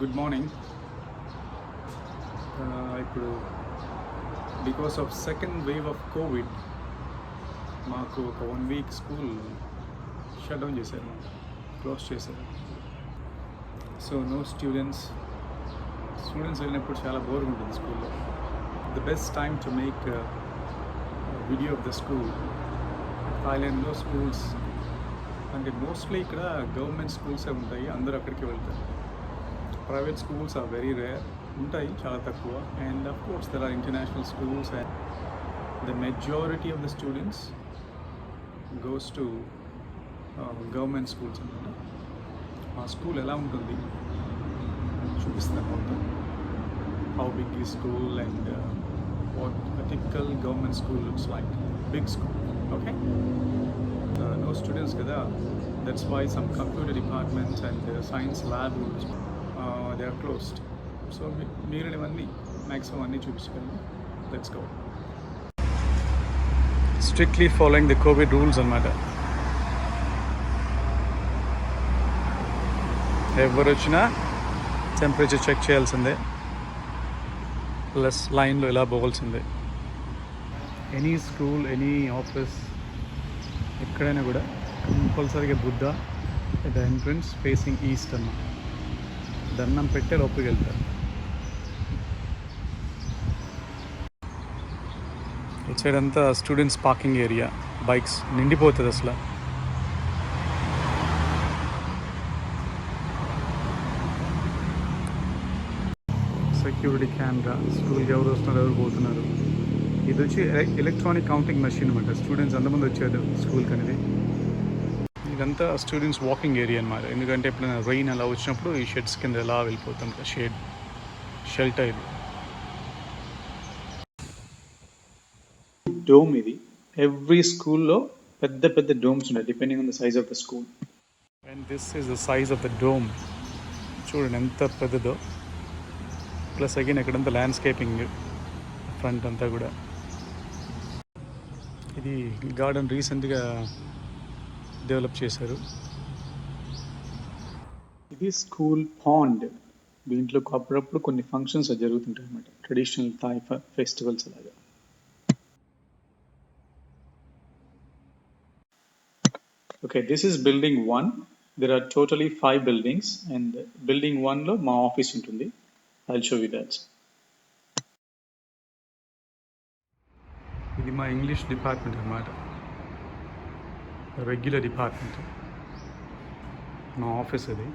Good morning. ఇప్పుడు because of second wave of COVID మాకు ఒక 1 వీక్ స్కూల్ షట్ డౌన్ చేశారు, క్లోజ్ చేశారు. సో నో స్టూడెంట్స్ వెళ్ళినప్పుడు చాలా బోర్గా ఉంటుంది స్కూల్లో. The best time to make video of the school. థాయిలాండ్లో స్కూల్స్ అంటే మోస్ట్లీ ఇక్కడ గవర్నమెంట్ స్కూల్సే ఉంటాయి, అందరూ అక్కడికి వెళ్తారు. Private schools are very rare, ఉంటాయి చాలా తక్కువ. And of course there are international schools and the majority of the students goes to government schools అనమాట. ఆ స్కూల్ ఎలా ఉంటుంది చూపిస్తాను మొత్తం. హౌ బిగ్ ఈ school and what a typical government school looks like. Big school, okay? No students kada, that's why some computer departments and science lab they are closed. So మిగిలినవన్నీ maximum అన్నీ చూపించగలను. Let's go. Strictly following the Covid rules అన్నమాట. ఎవరు వచ్చినా temperature check చేయాల్సిందే, plus లైన్లో ఇలా పోవాల్సిందే. ఎనీ స్కూల్, ఎనీ ఆఫీస్, ఎక్కడైనా కూడా కంపల్సరీగా Buddha the entrance facing east అన్న దండం పెట్టే లోపలికి వెళ్తారు. ఇటు సైడ్ అంతా స్టూడెంట్స్ పార్కింగ్ ఏరియా, బైక్స్ నిండిపోతుంది అసలు. సెక్యూరిటీ కెమెరా, స్కూల్కి ఎవరు వస్తున్నారు, ఎవరు పోతున్నారు. ఇది వచ్చి ఎలక్ట్రానిక్ కౌంటింగ్ మెషిన్ అనమాట. స్టూడెంట్స్ ఎంతమంది వచ్చారు స్కూల్కి అనేది. ఇదంతా స్టూడెంట్స్ వాకింగ్ ఏరియా అనమాట. ఎందుకంటే ఎప్పుడైనా రెయిన్ అలా వచ్చినప్పుడు ఈ షెడ్స్ కింద ఎలా వెళ్ళిపోతాం, షెల్టర్ ఇది. డోమ్ ఇది. ఎవ్రీ స్కూల్లో పెద్ద పెద్ద డోమ్స్ ఉన్నాయి depending on the size of the school. And this is the size of the dome. చూడండి ఎంత పెద్దదో. ప్లస్ అగైన్ ఎక్కడంతా ల్యాండ్స్కేపింగ్ ఫ్రంట్ అంతా కూడా. ఇది గార్డెన్ రీసెంట్గా డెవలప్ చేశారు. ఇది స్కూల్ పాండ్. దీంట్లో అప్పుడప్పుడు కొన్ని ఫంక్షన్స్ జరుగుతుంటాయి అన్నమాట, ట్రెడిషనల్ థాయ్ ఫెస్టివల్స్ అలాగా. Okay, this is building 1. There are totally 5 buildings and building 1లో మా ఆఫీస్ ఉంటుంది. I'll show you that. ఇది మా ఇంగ్లీష్ డిపార్ట్మెంట్ అన్నమాట, రెగ్యులర్ డిపార్ట్మెంట్. మా ఆఫీస్ అది.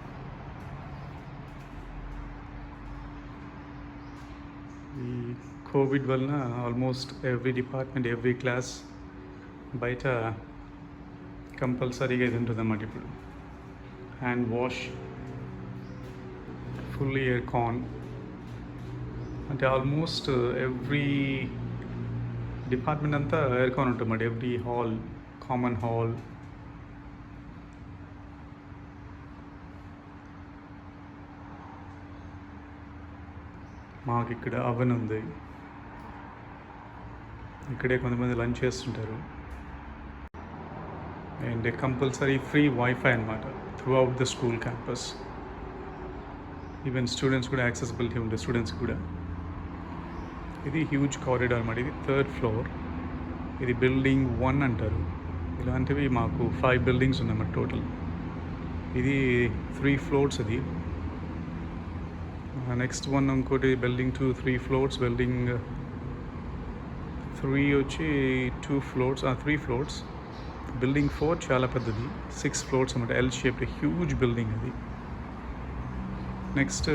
ఈ కోవిడ్ వలన almost every department, every class బయట కంపల్సరీగా ఇది ఉంటుంది అన్నమాట. ఇప్పుడు hand wash, fully air con, అంటే ఆల్మోస్ట్ ఎవ్రీ డిపార్ట్మెంట్ అంతా ఎయిర్ కాన్ ఉంటుంది అన్నమాట. Every hall, common hall. మాకు ఇక్కడ అవెన్ ఉంది. ఇక్కడే కొంతమంది లంచ్ చేస్తుంటారు. అండ్ కంపల్సరీ ఫ్రీ వైఫై అనమాట through out the school campus. Even students కూడా యాక్సెసిబిలిటీ ఉంటుంది, స్టూడెంట్స్ కూడా. ఇది హ్యూజ్ కారిడార్ అనమాట. ఇది 3rd floor. ఇది బిల్డింగ్ 1 అంటారు. ఇలాంటివి మాకు 5 buildings ఉన్నాయన్నమాట టోటల్. ఇది 3 floors. అది నెక్స్ట్ వన్ ఇంకోటి బిల్డింగ్ 2 3 floors. బిల్డింగ్ 3 వచ్చి 2 floors, 3 floors. బిల్డింగ్ 4 చాలా పెద్దది, 6 floors అన్నమాట. ఎల్ షేప్డ్ హ్యూజ్ బిల్డింగ్ అది. నెక్స్ట్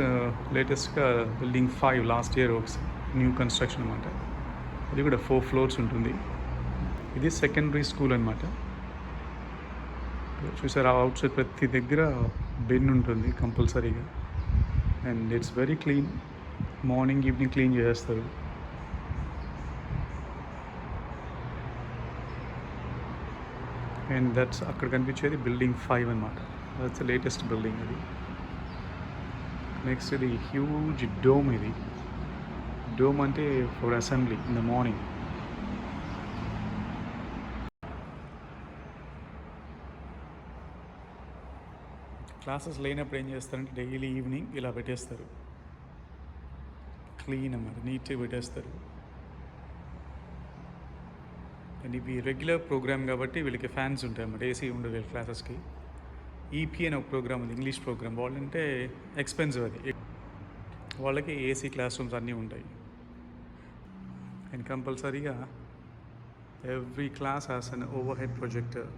లేటెస్ట్గా building 5 last year new construction అనమాట. ఇది కూడా 4 floors ఉంటుంది. ఇది సెకండరీ స్కూల్ అనమాట. చూసారా, అవుట్ సైడ్ ప్రతి దగ్గర బెన్ ఉంటుంది కంపల్సరీగా. And it's very clean. Morning evening clean చేస్తారు. అండ్ దట్స్ అక్కడ కనిపించేది బిల్డింగ్ 5 అనమాట. దట్స్ ద లేటెస్ట్ బిల్డింగ్ అది. నెక్స్ట్ ఇది హ్యూజ్ డోమ్. ఇది డోమ్ అంటే for assembly in the morning. Classes లేనప్పుడు ఏం చేస్తారంటే డైలీ ఈవినింగ్ ఇలా పెట్టేస్తారు, క్లీన్ అన్నమాట, నీట్గా పెట్టేస్తారు. అండ్ ఇవి రెగ్యులర్ ప్రోగ్రామ్ కాబట్టి వీళ్ళకి ఫ్యాన్స్ ఉంటాయి అన్నమాట, ఏసీ ఉండదు వీళ్ళ క్లాసెస్కి. ఈపీ అని ఒక ప్రోగ్రామ్ ఉంది, ఇంగ్లీష్ ప్రోగ్రామ్. వాళ్ళంటే ఎక్స్పెన్సివ్ అది, వాళ్ళకి ఏసీ క్లాస్ రూమ్స్ అన్నీ ఉంటాయి. అండ్ కంపల్సరీగా every class has an over head projector.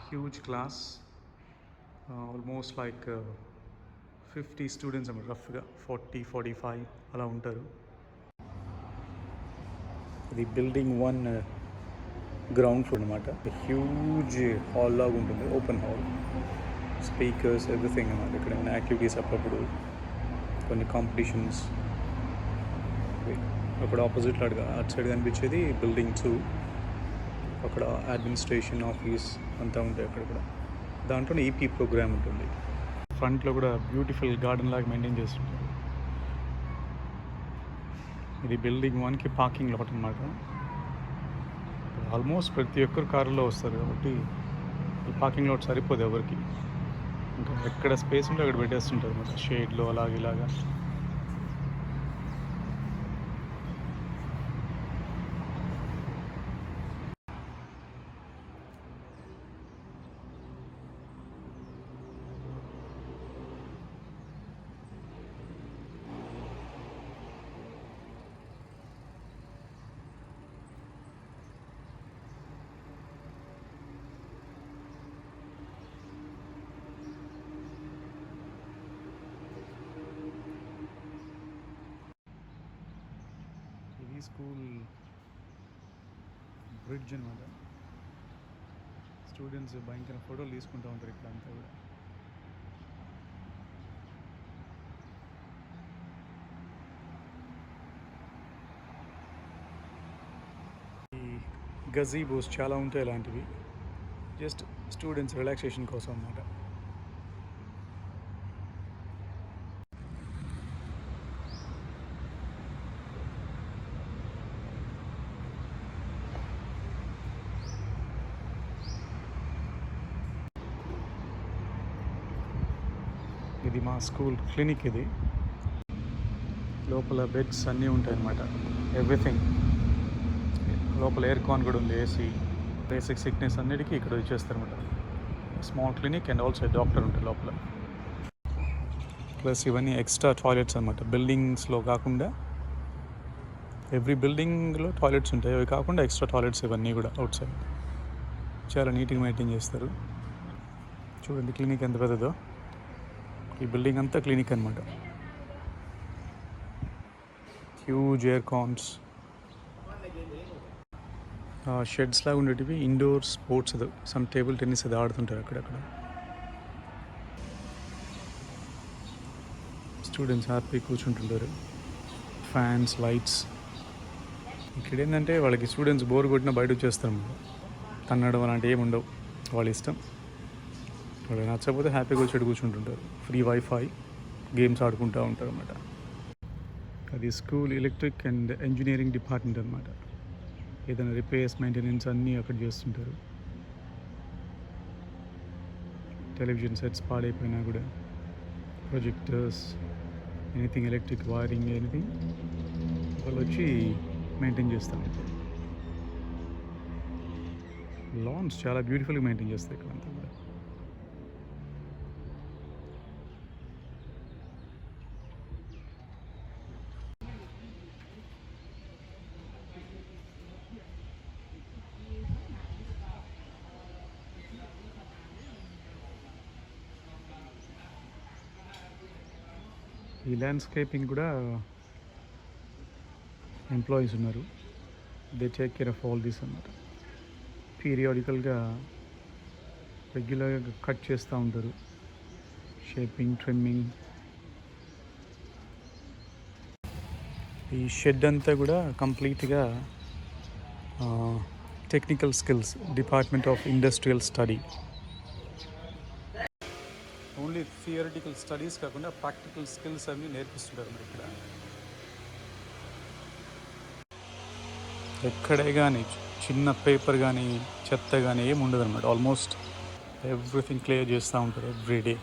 Huge class, almost like 50 students అన్నమాట, రఫ్గా 40-45 అలా ఉంటారు. ఇది బిల్డింగ్ 1 గ్రౌండ్ ఫ్లోర్ అనమాట. హ్యూజ్ హాల్ లాగా ఉంటుంది, ఓపెన్ హాల్, స్పీకర్స్, ఎవ్రీథింగ్ అన్నమాట. ఇక్కడ యాక్టివిటీస్ అప్పుడప్పుడు, కొన్ని కాంపిటీషన్స్. అక్కడ ఆపోజిట్లో అటు సైడ్ కనిపించేది బిల్డింగ్ 2. అక్కడ అడ్మినిస్ట్రేషన్ ఆఫీస్ అంతా ఉంటాయి అక్కడ కూడా. దాంట్లో ఈపీ ప్రోగ్రామ్ ఉంటుంది. ఫ్రంట్లో కూడా బ్యూటిఫుల్ గార్డెన్ లాగా మెయింటైన్ చేస్తుంటారు. ఇది బిల్డింగ్ 1కి పార్కింగ్ లాట్ అనమాట. ఆల్మోస్ట్ ప్రతి ఒక్కరు కారులో వస్తారు కాబట్టి ఈ పార్కింగ్ లాట్ సరిపోదు ఎవరికి. ఇంకా ఎక్కడ స్పేస్ ఉంటే అక్కడ పెట్టేస్తుంటారు అనమాట, షేడ్లో అలాగే ఇలాగా. ఇది స్కూల్ బ్రిడ్జ్ అనమాట. స్టూడెంట్స్ భయంకర ఫోటోలు తీసుకుంటూ ఉంటారు ఇక్కడ అంతా కూడా. ఈ గజీబోస్ చాలా ఉంటాయి ఇలాంటివి, జస్ట్ స్టూడెంట్స్ రిలాక్సేషన్ కోసం అన్నమాట. ఇది మా స్కూల్ క్లినిక్. ఇది లోపల బెడ్స్ అన్నీ ఉంటాయి అన్నమాట, ఎవ్రీథింగ్. లోపల ఎయిర్ కాన్ కూడా ఉంది, ఏసీ. బేసిక్ సిక్నెస్ అన్నిటికీ ఇక్కడ ఇచ్చేస్తారన్నమాట. Small clinic and also doctor ఉంటారు లోపల. ప్లస్ ఇవన్నీ ఎక్స్ట్రా టాయిలెట్స్ అనమాట. బిల్డింగ్స్లో కాకుండా ఎవ్రీ బిల్డింగ్లో టాయిలెట్స్ ఉంటాయి, అవి కాకుండా ఎక్స్ట్రా టాయిలెట్స్ ఇవన్నీ కూడా అవుట్ సైడ్. చాలా నీట్గా మెయింటైన్ చేస్తారు. చూడండి క్లినిక్ ఎంత పెద్దదో. ఈ బిల్డింగ్ అంతా క్లినిక్ అనమాట. హ్యూజ్ ఎయిర్ కాన్స్, షెడ్స్ లాగా ఉండేటివి indoor sports, some table tennis అది ఆడుతుంటారు అక్కడక్కడ. స్టూడెంట్స్ హ్యాపీ కూర్చుంటుంటారు. Fans, lights. ఇక్కడ ఏంటంటే వాళ్ళకి స్టూడెంట్స్ బోర్ కొట్టినా బయట వచ్చేస్తారు, తన్నడం అలాంటి ఏమి ఉండవు, వాళ్ళ ఇష్టం. వాళ్ళకి నచ్చకపోతే హ్యాపీగా వచ్చి కూర్చుంటుంటారు. ఫ్రీ వైఫై, గేమ్స్ ఆడుకుంటూ ఉంటారు అన్నమాట. అది school electric and engineering department అనమాట. ఏదైనా రిపేర్స్, మెయింటెనెన్స్ అన్నీ అక్కడ చేస్తుంటారు. టెలివిజన్ సెట్స్ పాడైపోయినా కూడా, projectors, anything electric wiring, anything వాళ్ళు వచ్చి మెయింటైన్ చేస్తారు. లాన్స్ చాలా బ్యూటిఫుల్గా మెయింటైన్ చేస్తారు ఇక్కడ అంతా కూడా. ఈ ల్యాండ్స్కేపింగ్ కూడా ఎంప్లాయీస్ ఉన్నారు, they take care of all this అన్నమాట. పీరియాడికల్గా రెగ్యులర్గా కట్ చేస్తూ ఉంటారు, షేపింగ్, ట్రిమ్మింగ్. ఈ షెడ్ అంతా కూడా కంప్లీట్గా technical skills department of industrial study. Only theoretical studies కాకుండా ప్రాక్టికల్ స్కిల్స్ అవి నేర్పిస్తుంటారు మరి ఇక్కడ. ఎక్కడే కానీ చిన్న పేపర్ కానీ చెత్త కానీ ఏమి ఉండదు అనమాట. ఆల్మోస్ట్ ఎవ్రీథింగ్ క్లియర్ చేస్తూ ఉంటారు ఎవ్రీడే.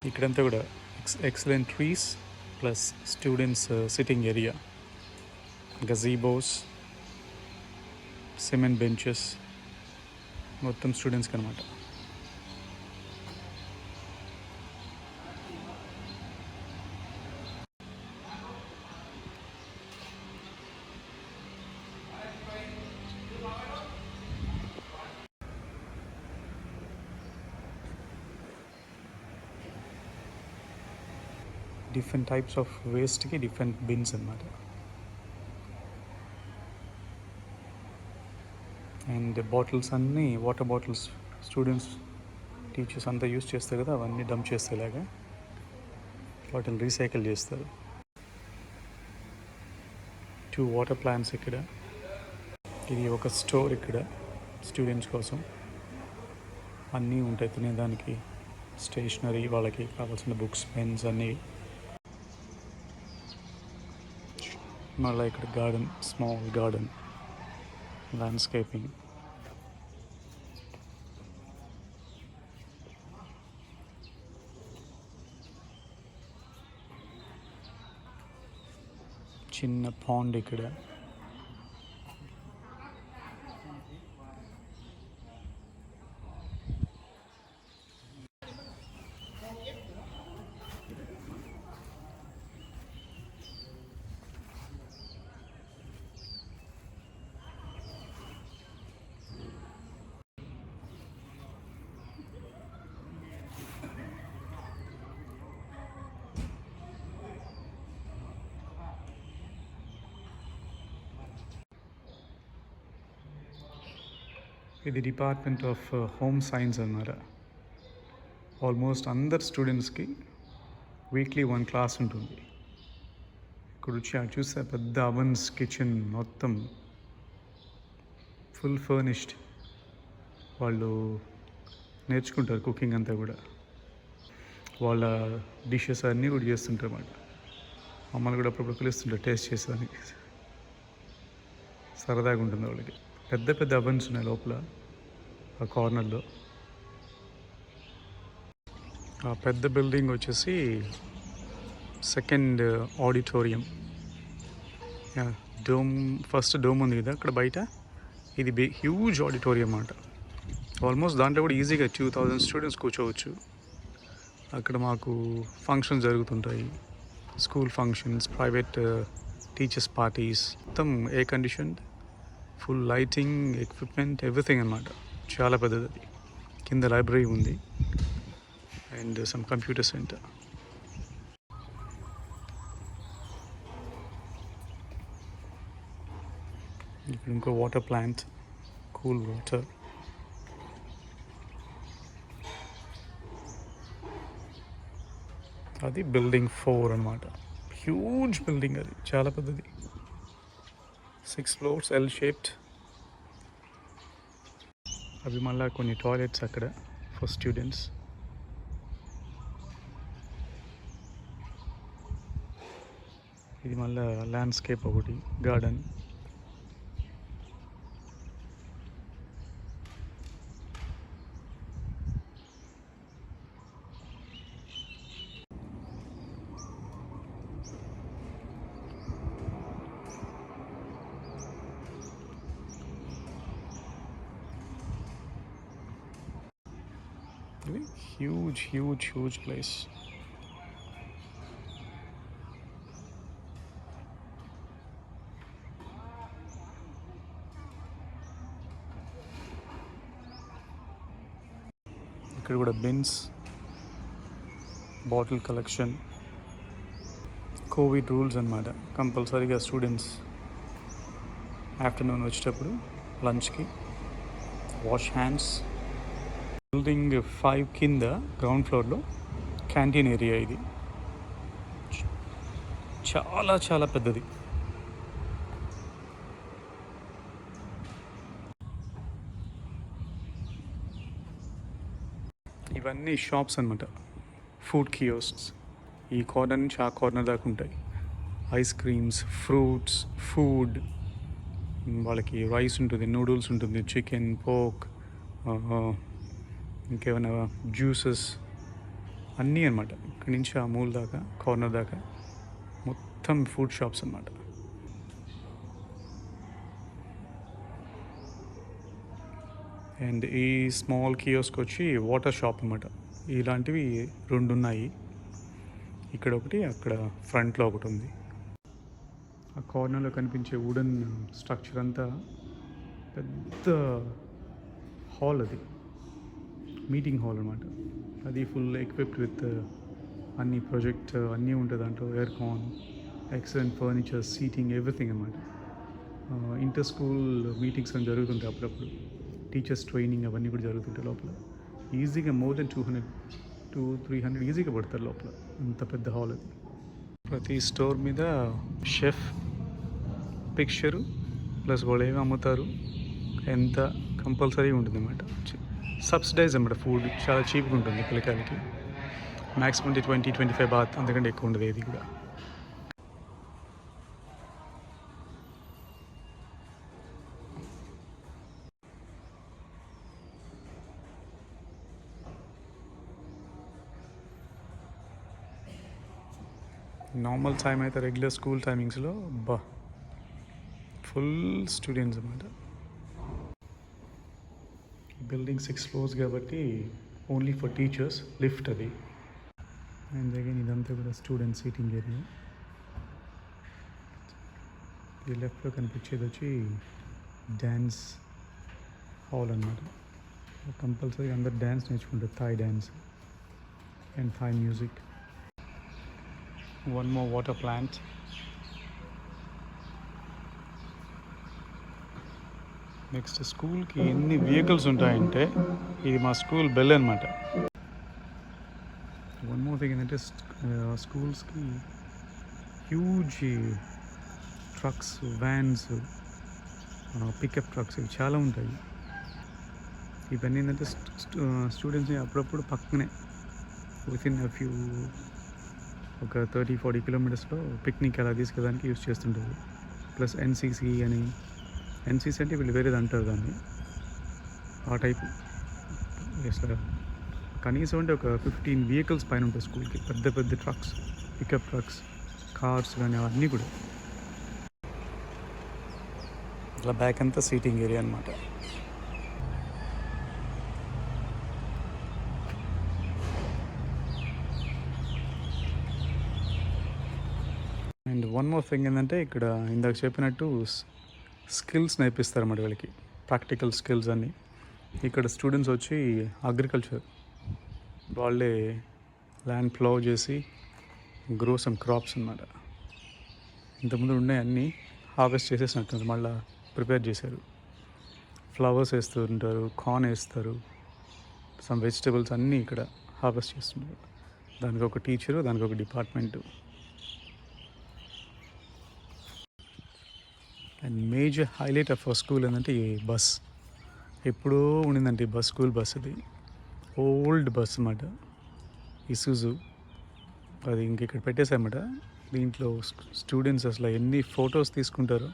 ఇక్కడంతా కూడా excellent trees plus students sitting area, gazebos, cement benches, మొత్తం స్టూడెంట్స్కి అనమాట. డిఫరెంట్ టైప్స్ ఆఫ్ వేస్ట్కి డిఫరెంట్ బిన్స్ అనమాట. అండ్ బాటిల్స్ అన్నీ, వాటర్ బాటిల్స్ స్టూడెంట్స్ టీచర్స్ అంతా యూస్ చేస్తారు కదా, అవన్నీ డంప్ చేసేలాగా వాటిని రీసైకిల్ చేస్తారు. 2 వాటర్ ప్లాంట్స్ ఇక్కడ. ఇది ఒక స్టోర్ ఇక్కడ స్టూడెంట్స్ కోసం. అన్నీ ఉంటాయి తినేదానికి, స్టేషనరీ, వాళ్ళకి కావాల్సిన బుక్స్, పెన్స్ అన్నీ. మళ్ళీ ఇక్కడ గార్డెన్, స్మాల్ గార్డెన్, ల్యాండ్స్కేపింగ్. చిన్న పాండ్ ఇక్కడ. ఇది డిపార్ట్మెంట్ ఆఫ్ హోమ్ సైన్స్ అన్నమాట. ఆల్మోస్ట్ అందరు స్టూడెంట్స్కి వీక్లీ 1 క్లాస్ ఉంటుంది. ఇక్కడ వచ్చి అటు చూస్తే పెద్ద అవెన్స్, కిచెన్ మొత్తం ఫుల్ ఫర్నిష్డ్. వాళ్ళు నేర్చుకుంటారు కుకింగ్ అంతా కూడా. వాళ్ళ డిషెస్ అన్నీ కూడా చేస్తుంటారు అన్నమాట. మమ్మల్ని కూడా అప్పుడప్పుడు పిలుస్తుంటారు టేస్ట్ చేసేదానికి. సరదాగా ఉంటుంది వాళ్ళకి. పెద్ద పెద్ద అవెన్స్ ఉన్నాయి లోపల ఆ కార్నర్లో. ఆ పెద్ద బిల్డింగ్ వచ్చేసి second auditorium. Dome, first dome ఉంది కదా అక్కడ బయట, ఇది హ్యూజ్ ఆడిటోరియం అన్నమాట. ఆల్మోస్ట్ దాంట్లో కూడా ఈజీగా 2000 స్టూడెంట్స్ కూర్చోవచ్చు. అక్కడ మాకు ఫంక్షన్స్ జరుగుతుంటాయి, school functions, private teachers parties, మొత్తం air condition, full lighting, equipment, everything అన్నమాట. చాలా పెద్దది. అది కింద లైబ్రరీ ఉంది అండ్ సమ్ కంప్యూటర్ సెంటర్. ఇక్కడ ఇంకో వాటర్ ప్లాంట్, కూల్ వాటర్. అది బిల్డింగ్ 4 అన్నమాట. హ్యూజ్ బిల్డింగ్, అది చాలా పెద్దది. 6 floors, L shaped. అవి మళ్ళీ కొన్ని టాయిలెట్స్ అక్కడ ఫర్ స్టూడెంట్స్. ఇది మళ్ళీ ల్యాండ్స్కేప్ ఒకటి, గార్డెన్. Huge place. ఇక్కడ కూడా bins, bottle collection. Covid rules అన్నమాట. కంపల్సరీగా స్టూడెంట్స్ ఆఫ్టర్నూన్ వచ్చేటప్పుడు లంచ్కి వాష్ హ్యాండ్స్. బిల్డింగ్ 5 కింద గ్రౌండ్ ఫ్లోర్లో క్యాంటీన్ ఏరియా. ఇది చాలా పెద్దది. ఇవన్నీ షాప్స్ అన్నమాట, ఫుడ్ కియోస్క్స్. ఈ కార్నర్ నుంచి ఆ కార్నర్ దాకా ఉంటాయి. ఐస్ క్రీమ్స్, ఫ్రూట్స్, ఫుడ్, వాళ్ళకి రైస్ ఉంటుంది, నూడిల్స్ ఉంటుంది, చికెన్, పోక్, ఇంకేమైనా జ్యూసెస్ అన్నీ అనమాట. ఇక్కడి నుంచి ఆ మూల దాకా, కార్నర్ దాకా మొత్తం ఫుడ్ షాప్స్ అనమాట. అండ్ ఈ స్మాల్ కియోస్క్ వచ్చి వాటర్ షాప్ అనమాట. ఇలాంటివి 2 ఉన్నాయి. ఇక్కడ ఒకటి, అక్కడ ఫ్రంట్లో ఒకటి ఉంది. ఆ కార్నర్లో కనిపించే వుడెన్ స్ట్రక్చర్ అంతా పెద్ద హాల్, అది మీటింగ్ హాల్ అనమాట. అది ఫుల్ ఎక్విప్డ్ విత్ అన్ని ప్రొజెక్టర్ అన్నీ ఉంటుంది దాంట్లో, ఎయిర్ కాన్, ఎక్సలెంట్ ఫర్నిచర్, సీటింగ్, ఎవ్రీథింగ్ అనమాట. ఇంటర్ స్కూల్ మీటింగ్స్ అని జరుగుతుంటాయి అప్పుడప్పుడు, టీచర్స్ ట్రైనింగ్ అవన్నీ కూడా జరుగుతుంటాయి లోపల. ఈజీగా మోర్ దెన్ 200-300 ఈజీగా పడతారు లోపల, అంత పెద్ద హాల్ అది. ప్రతి స్టోర్ మీద షెఫ్ పిక్చరు ప్లస్ వాళ్ళు ఏమి అమ్ముతారు ఎంత కంపల్సరీ ఉంటుంది అన్నమాట. సబ్సిడైజ్ అన్నమాట. ఫుడ్ చాలా చీప్గా ఉంటుంది పిల్లకాయలకి. మ్యాక్సిమం 20-25 బాత్, అంతకంటే ఎక్కువ ఉండదు ఏది కూడా. నార్మల్ టైం అయితే రెగ్యులర్ స్కూల్ టైమింగ్స్లో ఫుల్ స్టూడెంట్స్ అన్నమాట. బిల్డింగ్ 6 floors కాబట్టి ఓన్లీ ఫర్ టీచర్స్, లిఫ్ట్ అది. అండ్ అగైన్ ఇదంతా కూడా స్టూడెంట్ సీటింగ్ ఏరియా. ఈ లెఫ్ట్లో కనిపించేది వచ్చి డ్యాన్స్ హాల్ అన్నమాట. కంపల్సరీ అందరు డ్యాన్స్ నేర్చుకుంటారు, Thai dance and Thai music. One more water plant. Next స్కూల్కి ఎన్ని వెహికల్స్ ఉంటాయంటే ఇది మా స్కూల్ బెల్ అనమాట. వన్ మోర్ థింగ్ ఏంటంటే స్కూల్స్కి huge trucks, vans, pickup trucks ఇవి చాలా ఉంటాయి. ఇవన్నీ ఏంటంటే స్టూడెంట్స్ని అప్పుడప్పుడు పక్కనే వితిన్ ఒక 30-40 kilometers పిక్నిక్ అలా తీసుకెళ్ళడానికి యూజ్ చేస్తుంటారు. ప్లస్ ఎన్సీసీ అని, ఎన్సీసీ అంటే వీళ్ళు వేరేది అంటారు దాన్ని, ఆ టైపు. అసలు కనీసం అంటే ఒక 15 vehicles పైన ఉంటాయి స్కూల్కి, పెద్ద పెద్ద ట్రక్స్, పికప్ ట్రక్స్, కార్స్ కానీ అవన్నీ కూడా. ఇట్లా బ్యాక్ అంతా సీటింగ్ ఏరియా అనమాట. అండ్ వన్ మోర్ థింగ్ ఏంటంటే ఇక్కడ ఇందాక చెప్పినట్టు స్కిల్స్ నేర్పిస్తారన్నమాట వీళ్ళకి, ప్రాక్టికల్ స్కిల్స్ అన్నీ. ఇక్కడ స్టూడెంట్స్ వచ్చి అగ్రికల్చర్, వాళ్ళే ల్యాండ్ ప్లౌ చేసి గ్రో సమ్ క్రాప్స్ అన్నమాట. ఇంతకుముందు ఉన్నాయి అన్నీ హార్వెస్ట్ చేసేసినట్టు మళ్ళీ ప్రిపేర్ చేశారు. ఫ్లవర్స్ వేస్తుంటారు, కార్న్ వేస్తారు, సమ్ వెజిటబుల్స్ అన్నీ ఇక్కడ హార్వెస్ట్ చేస్తుంటారు. దానికి ఒక టీచరు, దానికి ఒక department. And major highlight of our school ఏంటంటే ఈ బస్. ఎప్పుడూ ఉండిందంటే ఈ బస్, స్కూల్ బస్ అది ఓల్డ్ బస్ అన్నమాట, ఇసుజు. అది ఇంక ఇక్కడ పెట్టేసామన్నమాట. దీంట్లో స్టూడెంట్స్ అసలు ఎన్ని ఫొటోస్ తీసుకుంటారో.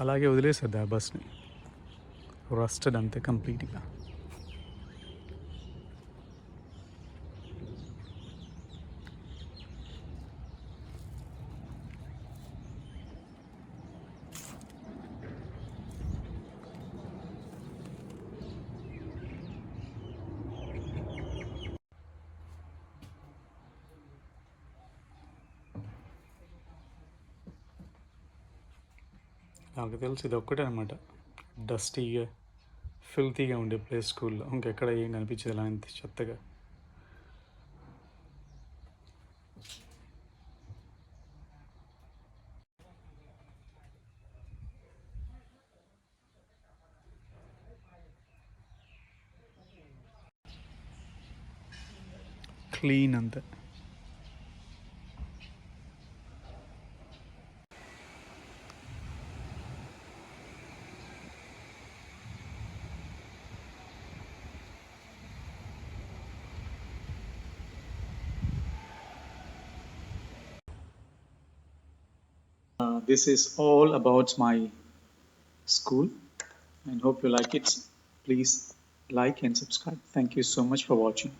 అలాగే వదిలేసేది ఆ బస్ని, రస్టెడ్ అంతే కంప్లీట్గా. నాకు తెలిసి ఇది ఒక్కటే అనమాట డస్టీగా, ఫిల్తీగా ఉండే ప్లేస్ స్కూల్లో. ఇంకెక్కడ ఏం కనిపించేది అలా అంత చెత్తగా. క్లీన్ అంతే. this is all about my school and hope you like it. Please like and subscribe. Thank you so much for watching.